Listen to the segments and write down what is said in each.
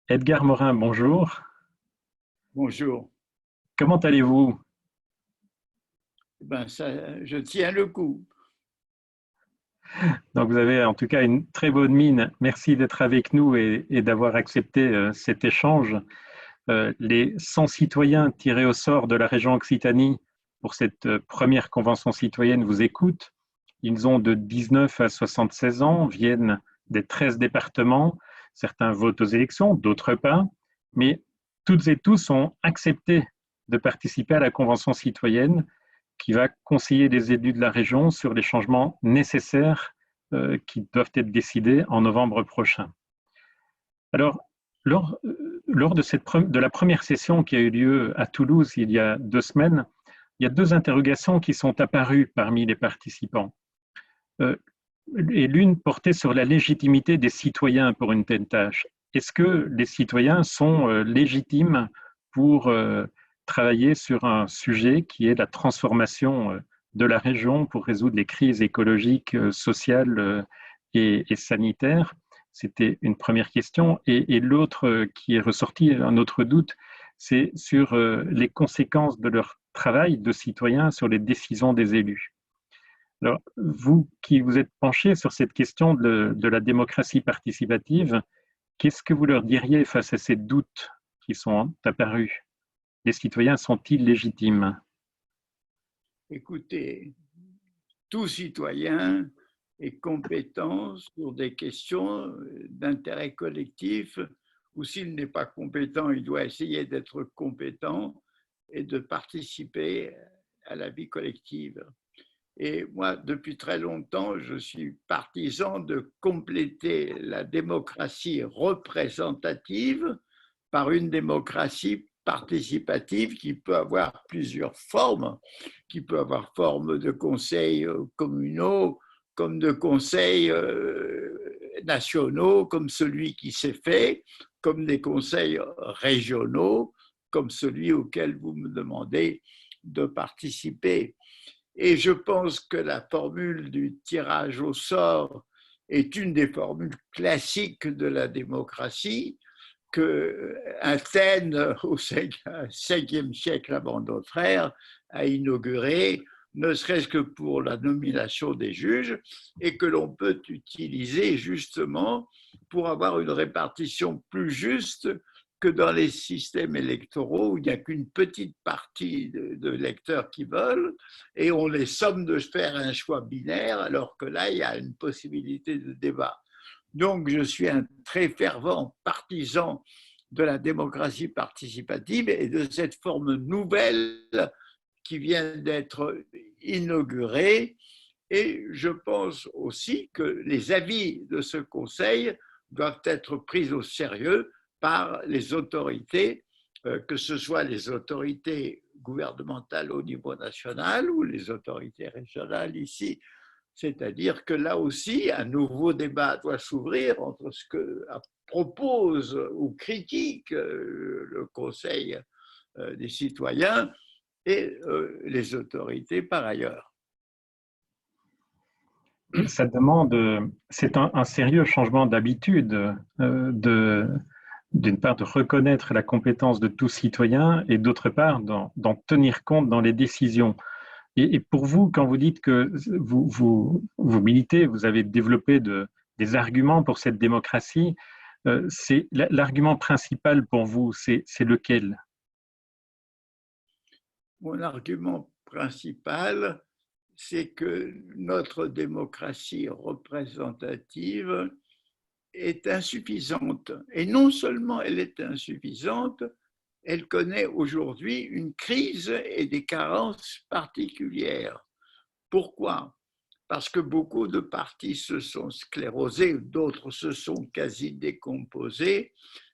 Edgar Morin, bonjour. Bonjour. Comment allez-vous? Ben ça, je tiens le coup. Donc vous avez en tout cas une très bonne mine. Merci d'être avec nous et d'avoir accepté cet échange. Les 100 citoyens tirés au sort de la région Occitanie pour cette première convention citoyenne vous écoutent. Ils ont de 19 à 76 ans, viennent des 13 départements. Certains votent aux élections, d'autres pas. Mais toutes et tous ont accepté de participer à la convention citoyenne qui va conseiller les élus de la région sur les changements nécessaires qui doivent être décidés en novembre prochain. Alors, lors de la première session qui a eu lieu à Toulouse il y a 2 semaines, il y a deux interrogations qui sont apparues parmi les participants. Et l'une portait sur la légitimité des citoyens pour une telle tâche. Est-ce que les citoyens sont légitimes pour travailler sur un sujet qui est la transformation de la région pour résoudre les crises écologiques, sociales et sanitaires? C'était une première question. Et l'autre qui est ressorti, un autre doute, c'est sur les conséquences de leur travail de citoyens sur les décisions des élus. Alors, vous qui vous êtes penché sur cette question de la démocratie participative, qu'est-ce que vous leur diriez face à ces doutes qui sont apparus? Les citoyens sont-ils légitimes? Écoutez, tout citoyen est compétent sur des questions d'intérêt collectif, ou s'il n'est pas compétent, il doit essayer d'être compétent et de participer à la vie collective. Et moi, depuis très longtemps, je suis partisan de compléter la démocratie représentative par une démocratie participative qui peut avoir plusieurs formes, qui peut avoir forme de conseils communaux, comme de conseils nationaux, comme celui qui s'est fait, comme des conseils régionaux, comme celui auquel vous me demandez de participer. Et je pense que la formule du tirage au sort est une des formules classiques de la démocratie que Athènes, au 5e siècle avant notre ère, a inauguré, ne serait-ce que pour la nomination des juges, et que l'on peut utiliser justement pour avoir une répartition plus juste que dans les systèmes électoraux où il n'y a qu'une petite partie de électeurs qui veulent et on les somme de faire un choix binaire alors que là, il y a une possibilité de débat. Donc, je suis un très fervent partisan de la démocratie participative et de cette forme nouvelle qui vient d'être inaugurée. Et je pense aussi que les avis de ce Conseil doivent être pris au sérieux par les autorités, que ce soit les autorités gouvernementales au niveau national ou les autorités régionales ici. C'est-à-dire que là aussi, un nouveau débat doit s'ouvrir entre ce que propose ou critique le Conseil des citoyens et les autorités par ailleurs. Ça demande, c'est un sérieux changement d'habitude d'une part de reconnaître la compétence de tout citoyen et d'autre part d'en tenir compte dans les décisions. Et pour vous, quand vous dites que vous militez, vous avez développé des arguments pour cette démocratie, c'est l'argument principal pour vous, c'est lequel? Mon argument principal, c'est que notre démocratie représentative est insuffisante. Et non seulement elle est insuffisante, elle connaît aujourd'hui une crise et des carences particulières. Pourquoi? Parce que beaucoup de partis se sont sclérosés, d'autres se sont quasi décomposés,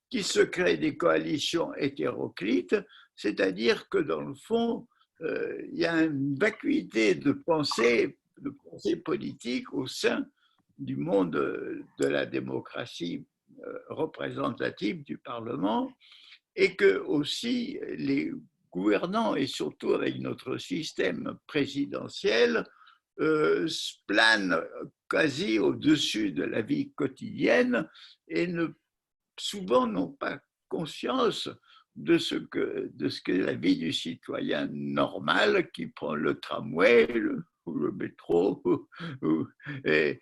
qui se créent des coalitions hétéroclites, c'est-à-dire que dans le fond, il y a une vacuité de pensée politique au sein du monde de la démocratie représentative du Parlement, et que aussi les gouvernants, et surtout avec notre système présidentiel, planent quasi au-dessus de la vie quotidienne et ne souvent n'ont pas conscience de ce que la vie du citoyen normal qui prend le tramway ou le métro et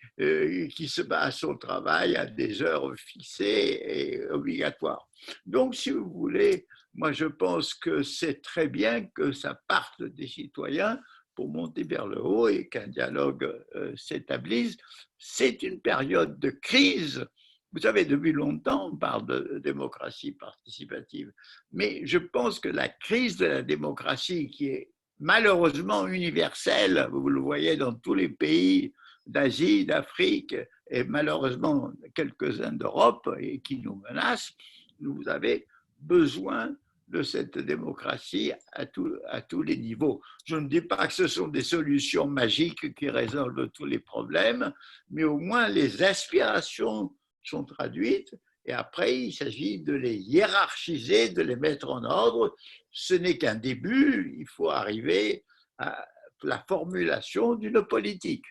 qui se bat à son travail à des heures fixées et obligatoires. Donc, si vous voulez, moi je pense que c'est très bien que ça parte des citoyens pour monter vers le haut et qu'un dialogue s'établisse. C'est une période de crise. Vous savez, depuis longtemps, on parle de démocratie participative, mais je pense que la crise de la démocratie, qui est malheureusement universelle, vous le voyez dans tous les pays d'Asie, d'Afrique et malheureusement quelques-uns d'Europe et qui nous menacent, vous avez besoin de cette démocratie à tous les niveaux. Je ne dis pas que ce sont des solutions magiques qui résolvent tous les problèmes, mais au moins les aspirations sont traduites et après il s'agit de les hiérarchiser, de les mettre en ordre. Ce n'est qu'un début, il faut arriver à la formulation d'une politique.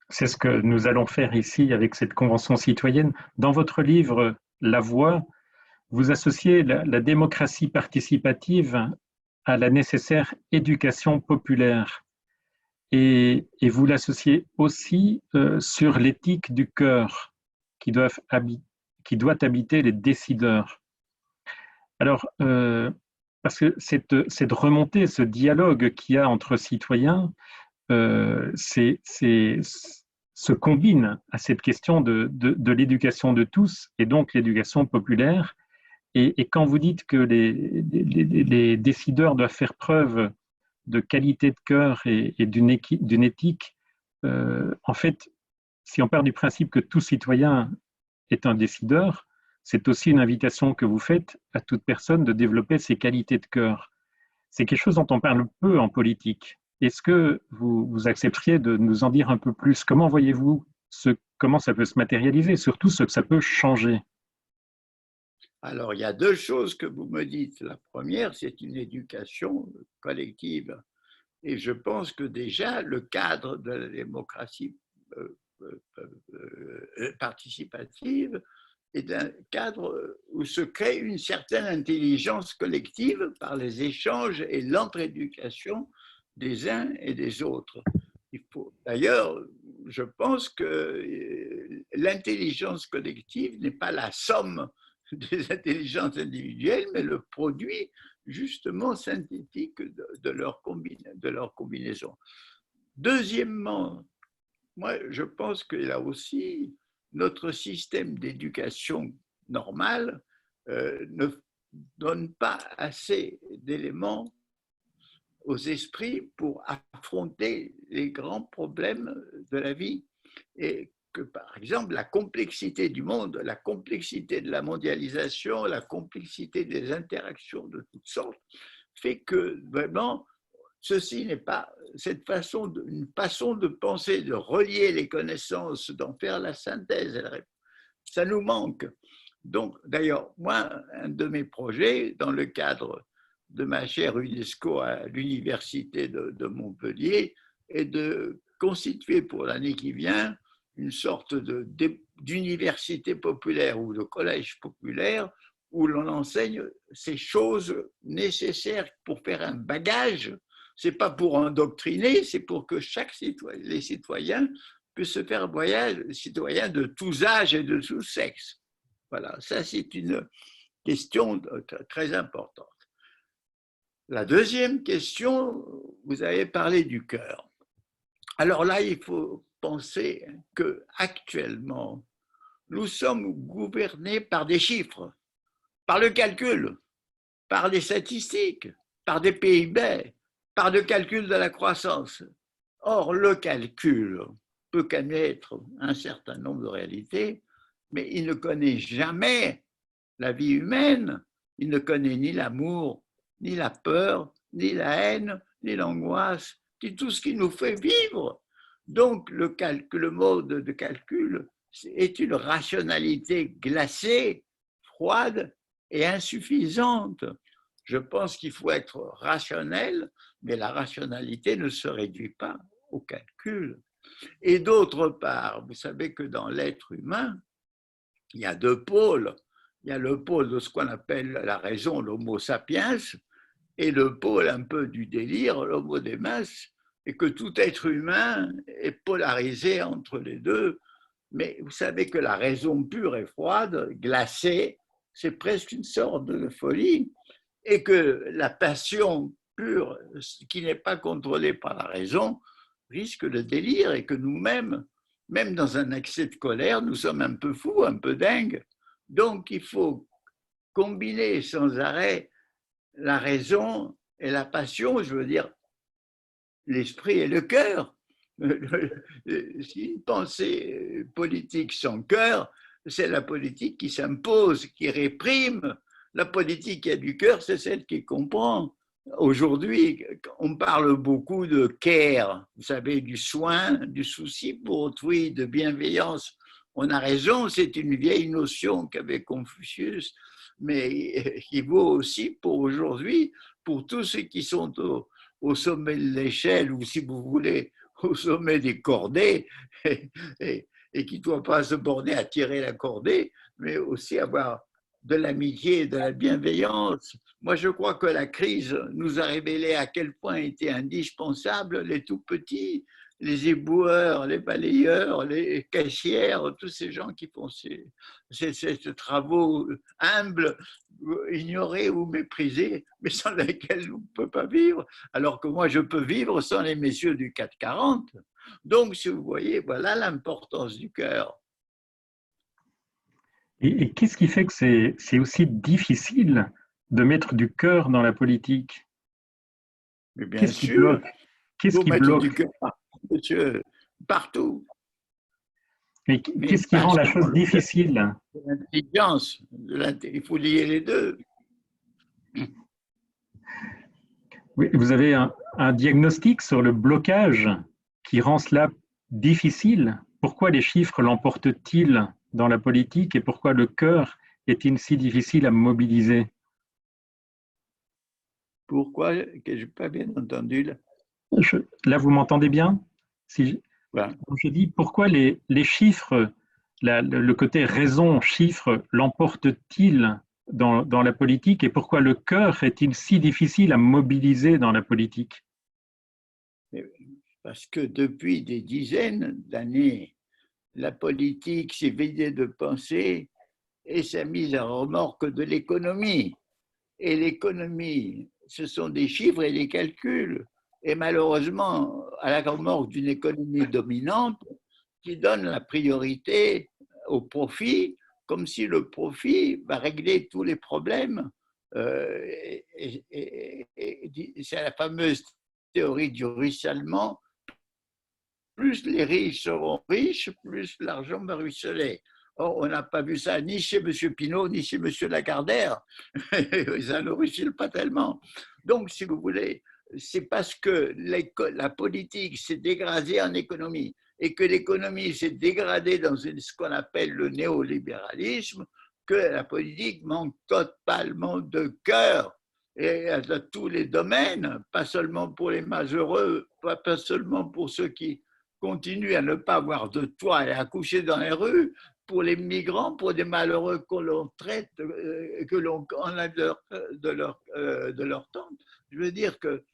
C'est ce que nous allons faire ici avec cette convention citoyenne. Dans votre livre « La Voix », vous associez la démocratie participative à la nécessaire éducation populaire et vous l'associez aussi sur l'éthique du cœur qui doit habiter les décideurs. Alors, parce que cette remontée, ce dialogue qu'il y a entre citoyens, se combine à cette question de l'éducation de tous et donc l'éducation populaire. Et quand vous dites que les décideurs doivent faire preuve de qualité de cœur et d'une éthique, en fait, si on part du principe que tout citoyen est un décideur, c'est aussi une invitation que vous faites à toute personne de développer ses qualités de cœur. C'est quelque chose dont on parle peu en politique. Est-ce que vous accepteriez de nous en dire un peu plus? Comment voyez-vous comment ça peut se matérialiser, surtout ce que ça peut changer? Alors, il y a deux choses que vous me dites. La première, c'est une éducation collective. Et je pense que déjà, le cadre de la démocratie participative est un cadre où se crée une certaine intelligence collective par les échanges et l'entre-éducation des uns et des autres. D'ailleurs, je pense que l'intelligence collective n'est pas la somme des intelligences individuelles, mais le produit justement synthétique de leur combinaison. Deuxièmement, moi je pense que là aussi, notre système d'éducation normale ne donne pas assez d'éléments aux esprits pour affronter les grands problèmes de la vie. Et que, par exemple, la complexité du monde, la complexité de la mondialisation, la complexité des interactions de toutes sortes, fait que vraiment, ceci n'est pas une façon de penser, de relier les connaissances, d'en faire la synthèse. Ça nous manque. Donc, d'ailleurs, moi, un de mes projets, dans le cadre de ma chaire UNESCO à l'Université de Montpellier, est de constituer pour l'année qui vient une sorte d'université populaire ou de collège populaire où l'on enseigne ces choses nécessaires pour faire un bagage. Ce n'est pas pour endoctriner, c'est pour que les citoyens puissent se faire un voyage, citoyens de tous âges et de tous sexes. Voilà, ça c'est une question très importante. La deuxième question, vous avez parlé du cœur. Alors là, il faut penser qu'actuellement, nous sommes gouvernés par des chiffres, par le calcul, par des statistiques, par des PIB, par le calcul de la croissance. Or, le calcul peut connaître un certain nombre de réalités, mais il ne connaît jamais la vie humaine, il ne connaît ni l'amour, ni la peur, ni la haine, ni l'angoisse, ni tout ce qui nous fait vivre. Donc, le mode de calcul est une rationalité glacée, froide et insuffisante. Je pense qu'il faut être rationnel, mais la rationalité ne se réduit pas au calcul. Et d'autre part, vous savez que dans l'être humain, il y a deux pôles. Il y a le pôle de ce qu'on appelle la raison, l'homo sapiens, et le pôle un peu du délire, l'homo demas, et que tout être humain est polarisé entre les deux. Mais vous savez que la raison pure et froide, glacée, c'est presque une sorte de folie, et que la passion pure, qui n'est pas contrôlée par la raison, risque le délire, et que nous-mêmes, même dans un excès de colère, nous sommes un peu fous, un peu dingues. Donc il faut combiner sans arrêt la raison et la passion, je veux dire l'esprit et le cœur. Si une pensée politique sans cœur, c'est la politique qui s'impose, qui réprime. La politique qui a du cœur, c'est celle qui comprend. Aujourd'hui, on parle beaucoup de care, vous savez, du soin, du souci pour autrui, de bienveillance. On a raison, c'est une vieille notion qu'avait Confucius, mais qui vaut aussi pour aujourd'hui, pour tous ceux qui sont au sommet de l'échelle, ou si vous voulez, au sommet des cordées, et qui ne doit pas se borner à tirer la cordée, mais aussi avoir de l'amitié et de la bienveillance. Moi, je crois que la crise nous a révélé à quel point étaient indispensables les tout petits, les éboueurs, les balayeurs, les caissières, tous ces gens qui font ces travaux humbles, ignorés ou méprisés, mais sans lesquels on ne peut pas vivre, alors que moi, je peux vivre sans les messieurs du 440. Donc, si vous voyez, voilà l'importance du cœur. Et qu'est-ce qui fait que c'est aussi difficile de mettre du cœur dans la politique? Mais bien Qu'est-ce qui sûr, bloque? Qu'est-ce vous qui mettez du bloque? cœur, monsieur, partout. Et Mais qu'est-ce qui rend parce la que chose difficile? l'intelligence, il faut lier les deux. Oui, vous avez un diagnostic sur le blocage qui rend cela difficile. Pourquoi les chiffres l'emportent-ils dans la politique et pourquoi le cœur est-il si difficile à mobiliser? Pourquoi que je n'ai pas bien entendu là? Là, vous m'entendez bien? Si Voilà. je dis pourquoi les chiffres, le côté raison, chiffres, l'emportent-ils dans la politique et pourquoi le cœur est-il si difficile à mobiliser dans la politique? Parce que depuis des dizaines d'années, la politique s'est vidée de pensée et s'est mise à remorque de l'économie. Et l'économie, ce sont des chiffres et des calculs. Et malheureusement, à la remorque d'une économie dominante qui donne la priorité au profit, comme si le profit va régler tous les problèmes. C'est la fameuse théorie du ruissellement. Plus les riches seront riches, plus l'argent va ruisseler. Or, on n'a pas vu ça ni chez M. Pinault, ni chez M. Lagardère. Ça ne ruisselle pas tellement. Donc, si vous voulez, c'est parce que la politique s'est dégradée en économie et que l'économie s'est dégradée dans ce qu'on appelle le néolibéralisme que la politique manque totalement de cœur et dans tous les domaines, pas seulement pour les malheureux, pas seulement pour ceux qui continuent à ne pas avoir de toit et à coucher dans les rues, pour les migrants, pour des malheureux que l'on traite, que l'on enlève de leur temps. Je veux dire que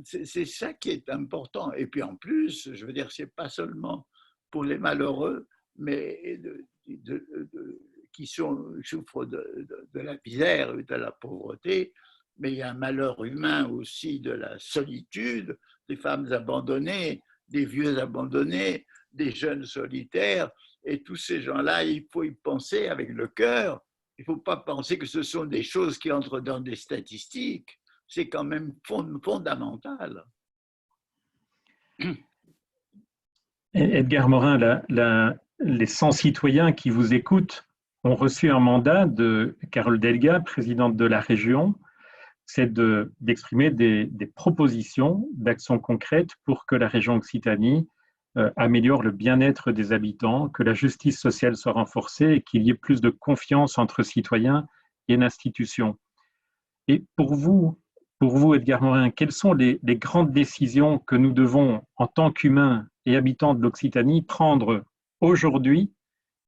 c'est ça qui est important. Et puis en plus, je veux dire, c'est pas seulement pour les malheureux, mais qui souffrent de la misère et de la pauvreté, mais il y a un malheur humain aussi de la solitude, des femmes abandonnées, des vieux abandonnés, des jeunes solitaires, et tous ces gens-là, il faut y penser avec le cœur. Il ne faut pas penser que ce sont des choses qui entrent dans des statistiques. C'est quand même fondamental. Edgar Morin, les 100 citoyens qui vous écoutent ont reçu un mandat de Carole Delga, présidente de la région, c'est d'exprimer des propositions d'actions concrètes pour que la région Occitanie améliore le bien-être des habitants, que la justice sociale soit renforcée et qu'il y ait plus de confiance entre citoyens et l'institution. Et pour vous, Edgar Morin, quelles sont les grandes décisions que nous devons, en tant qu'humains et habitants de l'Occitanie, prendre aujourd'hui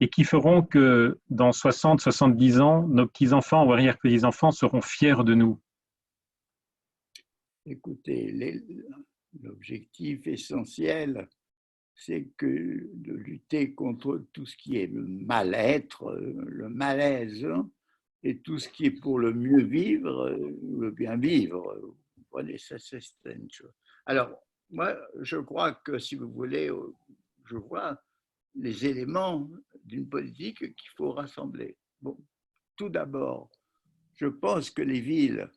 et qui feront que dans 60, 70 ans, nos petits-enfants ou arrière-petits-enfants seront fiers de nous? Écoutez, l'objectif essentiel, c'est que de lutter contre tout ce qui est le mal-être, le malaise, et tout ce qui est pour le mieux vivre, le bien vivre. Vous voyez, ça, c'est une chose. Alors, moi, je crois que, si vous voulez, je vois les éléments d'une politique qu'il faut rassembler. Bon, tout d'abord, je pense que les villes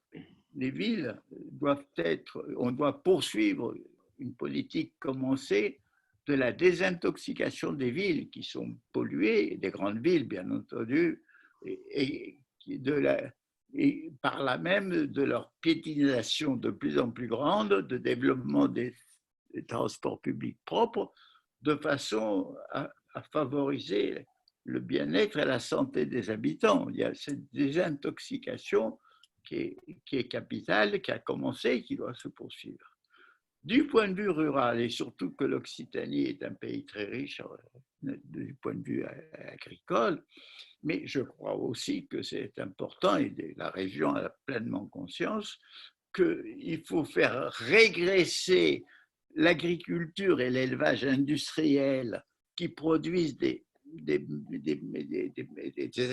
doivent être, on doit poursuivre une politique commencée de la désintoxication des villes qui sont polluées, des grandes villes bien entendu, et par là même de leur piétinisation de plus en plus grande, de développement des transports publics propres, de façon à favoriser le bien-être et la santé des habitants. Il y a cette désintoxication qui est capitale, qui a commencé et qui doit se poursuivre. Du point de vue rural, et surtout que l'Occitanie est un pays très riche du point de vue agricole, mais je crois aussi que c'est important, et la région a pleinement conscience, qu'il faut faire régresser l'agriculture et l'élevage industriel qui produisent des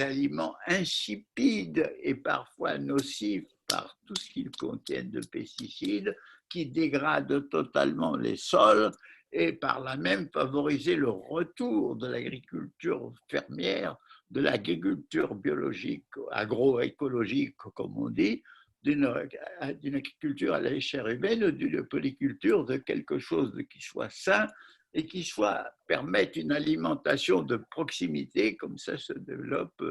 aliments insipides et parfois nocifs par tout ce qu'ils contiennent de pesticides, qui dégradent totalement les sols et par là même favoriser le retour de l'agriculture fermière, de l'agriculture biologique, agroécologique, comme on dit, d'une agriculture à l'échelle humaine, d'une polyculture, de quelque chose qui soit sain et qui permette une alimentation de proximité, comme ça se développe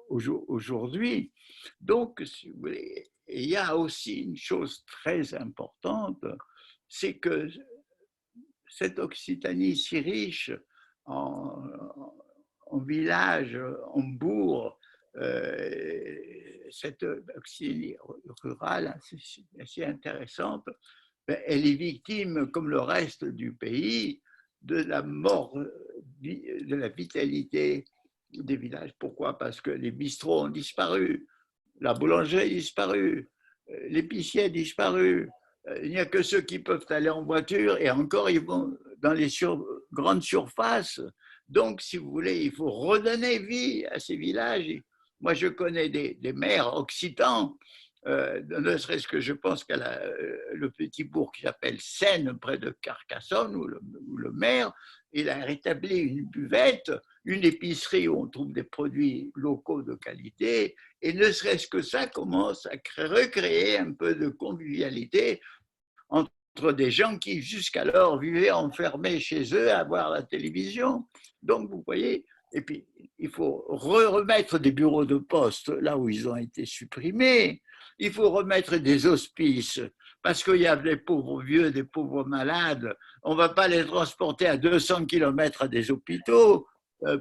aujourd'hui. Donc, si vous voulez, il y a aussi une chose très importante, c'est que cette Occitanie si riche en, en villages, en bourgs, cette Occitanie rurale assez intéressante, elle est victime, comme le reste du pays, de la mort, de la vitalité des villages. Pourquoi? Parce que les bistrots ont disparu, la boulangerie a disparu, l'épicier a disparu. Il n'y a que ceux qui peuvent aller en voiture et encore ils vont dans les grandes surfaces. Donc, si vous voulez, il faut redonner vie à ces villages. Moi, je connais des maires occitans, ne serait-ce que je pense qu'à le petit bourg qui s'appelle Seine, près de Carcassonne, où le maire, il a rétabli une buvette, une épicerie où on trouve des produits locaux de qualité, et ne serait-ce que ça commence à recréer un peu de convivialité entre des gens qui jusqu'alors vivaient enfermés chez eux à voir la télévision. Donc, vous voyez, et puis il faut remettre des bureaux de poste là où ils ont été supprimés, il faut remettre des hospices, parce qu'il y a des pauvres vieux, des pauvres malades, on ne va pas les transporter à 200 km à des hôpitaux,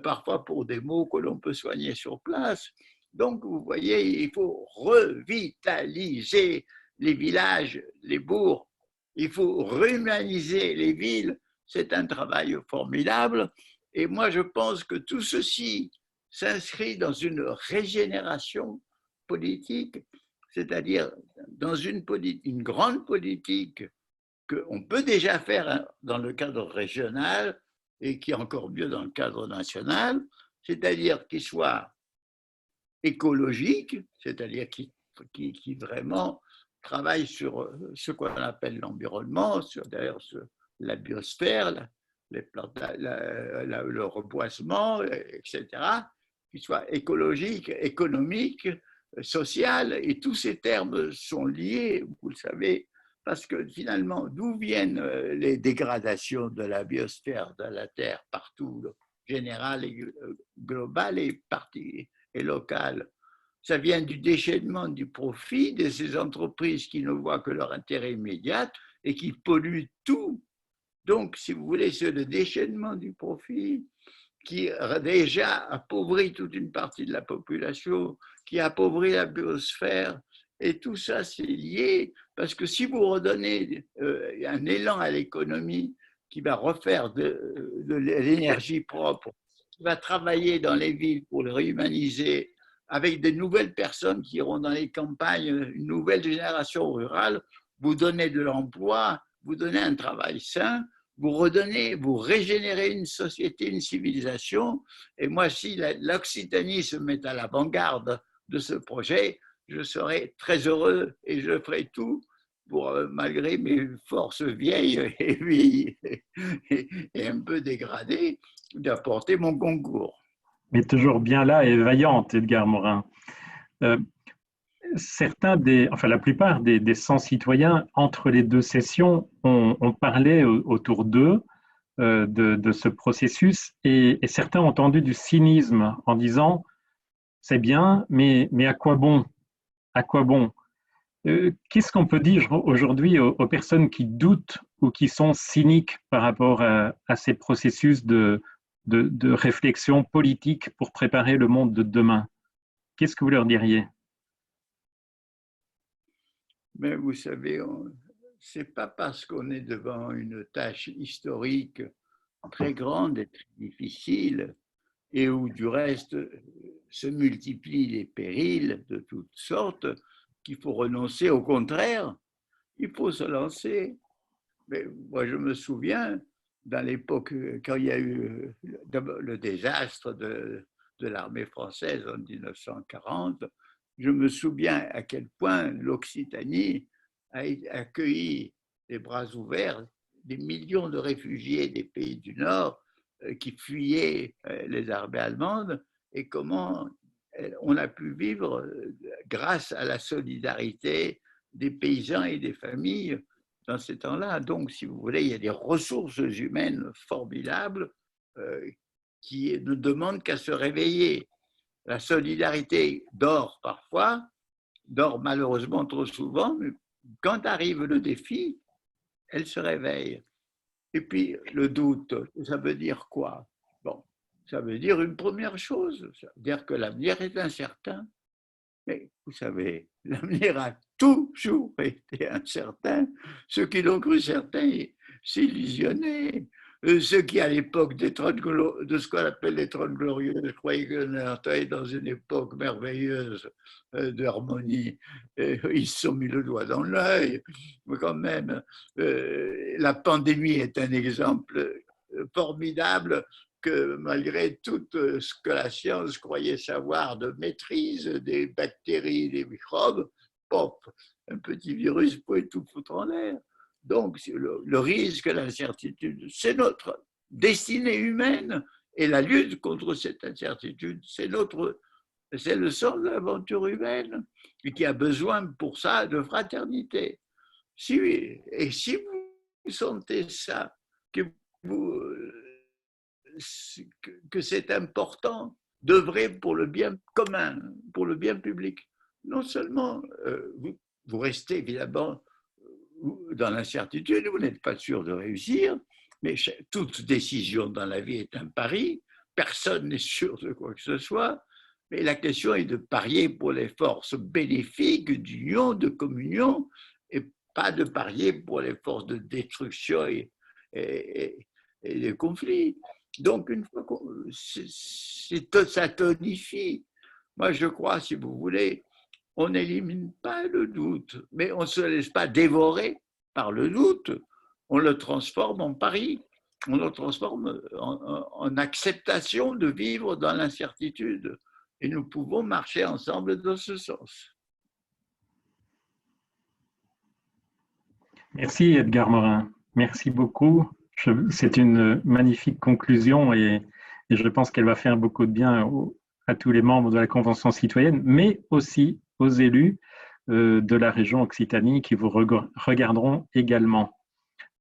parfois pour des maux que l'on peut soigner sur place. Donc, vous voyez, il faut revitaliser les villages, les bourgs, il faut réhumaniser les villes, c'est un travail formidable. Et moi, je pense que tout ceci s'inscrit dans une régénération politique, c'est-à-dire dans une grande politique qu'on peut déjà faire dans le cadre régional et qui est encore mieux dans le cadre national, c'est-à-dire qu'il soit écologique, c'est-à-dire qui vraiment travaille sur ce qu'on appelle l'environnement, sur d'ailleurs la biosphère, le reboisement, etc., qui soit écologique, économique, social, et tous ces termes sont liés, vous le savez, parce que finalement, d'où viennent les dégradations de la biosphère, de la Terre, partout, générale et globale et locale? Ça vient du déchaînement du profit de ces entreprises qui ne voient que leur intérêt immédiat et qui polluent tout. Donc, si vous voulez, c'est le déchaînement du profit qui a déjà appauvri toute une partie de la population, qui a appauvri la biosphère. Et tout ça, c'est lié, parce que si vous redonnez un élan à l'économie, qui va refaire de l'énergie propre, qui va travailler dans les villes pour le réhumaniser, avec des nouvelles personnes qui iront dans les campagnes, une nouvelle génération rurale, vous donnez de l'emploi, vous donnez un travail sain, vous redonnez, vous régénérez une société, une civilisation. Et moi, si l'Occitanie se met à l'avant-garde de ce projet, je serai très heureux et je ferai tout pour, malgré mes forces vieilles et un peu dégradées, d'apporter mon concours. Mais toujours bien là et vaillante, Edgar Morin. Euh, enfin la plupart des 100 citoyens entre les deux sessions ont parlé autour d'eux de ce processus et certains ont entendu du cynisme en disant c'est bien, mais à quoi bon? À quoi bon? Qu'est-ce qu'on peut dire aujourd'hui aux personnes qui doutent ou qui sont cyniques par rapport à ces processus de réflexion politique pour préparer le monde de demain? Qu'est-ce que vous leur diriez? Mais vous savez, ce n'est pas parce qu'on est devant une tâche historique très grande et très difficile, et où du reste se multiplient les périls de toutes sortes, qu'il faut renoncer. Au contraire, il faut se lancer. Mais moi, je me souviens, dans l'époque, quand il y a eu le désastre de l'armée française en 1940, je me souviens à quel point l'Occitanie a accueilli les bras ouverts des millions de réfugiés des pays du Nord qui fuyaient les armées allemandes et comment on a pu vivre grâce à la solidarité des paysans et des familles dans ces temps-là. Donc, si vous voulez, il y a des ressources humaines formidables qui ne demandent qu'à se réveiller. La solidarité dort parfois, dort malheureusement trop souvent, mais quand arrive le défi, elle se réveille. Et puis, le doute, ça veut dire quoi? Bon, ça veut dire une première chose, ça veut dire que l'avenir est incertain. Mais vous savez, l'avenir a toujours été incertain. Ceux qui l'ont cru certain s'illusionnaient. Ceux qui, à l'époque de ce qu'on appelle les 30 glorieuses, croyaient qu'on était dans une époque merveilleuse d'harmonie, ils se sont mis le doigt dans l'œil. Mais quand même, la pandémie est un exemple formidable que malgré tout ce que la science croyait savoir de maîtrise des bactéries, des microbes, pop, un petit virus pouvait tout foutre en l'air. Donc, le risque, l'incertitude, c'est notre destinée humaine et la lutte contre cette incertitude, c'est le sens de l'aventure humaine et qui a besoin pour ça de fraternité. Et si vous sentez ça, que c'est important d'œuvrer pour le bien commun, pour le bien public. Non seulement vous restez évidemment dans l'incertitude, vous n'êtes pas sûr de réussir, mais toute décision dans la vie est un pari, personne n'est sûr de quoi que ce soit, mais la question est de parier pour les forces bénéfiques d'union, de communion, et pas de parier pour les forces de destruction et de conflit. Donc, une fois que ça tonifie, moi je crois, si vous voulez, on n'élimine pas le doute, mais on ne se laisse pas dévorer par le doute, on le transforme en pari, on le transforme en acceptation de vivre dans l'incertitude. Et nous pouvons marcher ensemble dans ce sens. Merci Edgar Morin, merci beaucoup. C'est une magnifique conclusion et je pense qu'elle va faire beaucoup de bien à tous les membres de la Convention citoyenne, mais aussi aux élus de la région Occitanie qui vous regarderont également,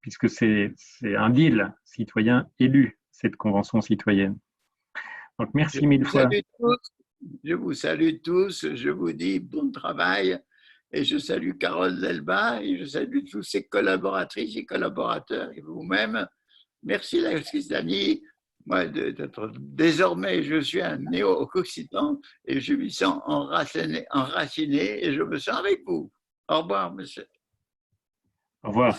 puisque c'est un deal citoyen-élu, cette Convention citoyenne. Donc merci mille fois. Je vous salue tous, je vous dis bon travail et je salue Carole Delba et je salue tous ses collaboratrices et collaborateurs et vous-même. Merci l'Occitanie. Moi, désormais, je suis un néo-occitan et je m'y sens enraciné et je me sens avec vous. Au revoir, monsieur. Au revoir.